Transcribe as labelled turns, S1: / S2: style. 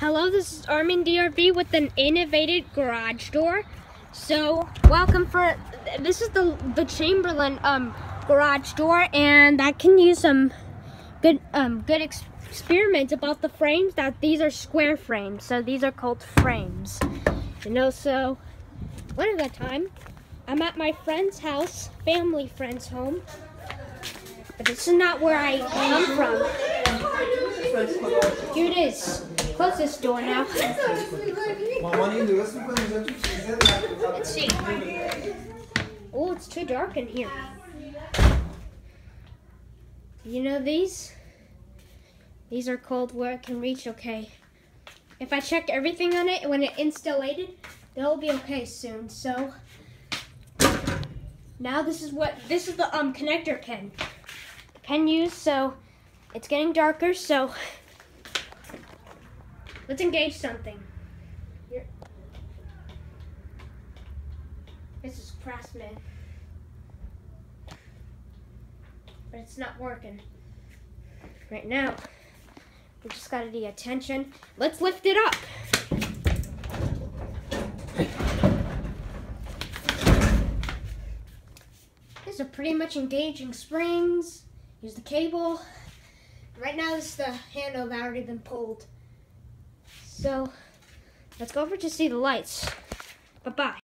S1: Hello, this is ArminDRV with an innovative garage door. So, welcome this is the Chamberlain garage door, and I can use some good experiments about the frames. That these are square frames, so these are called frames. So one of the time, I'm at my friend's house, family friend's home, but this is not where I come from. Here it is. Close this door now. Let's see. Oh, it's too dark in here. You know these? These are called where it can reach okay. If I check everything on it when it's installed, they'll be okay soon. So now this is the connector pin. The pin used, so it's getting darker, so let's engage something. Here. This is Craftsman. But it's not working. Right now, we just gotta the attention. Let's lift it up. These are pretty much engaging springs. Here's the cable. Right now, this is the handle that already been pulled. So, let's go over to see the lights. Bye-bye.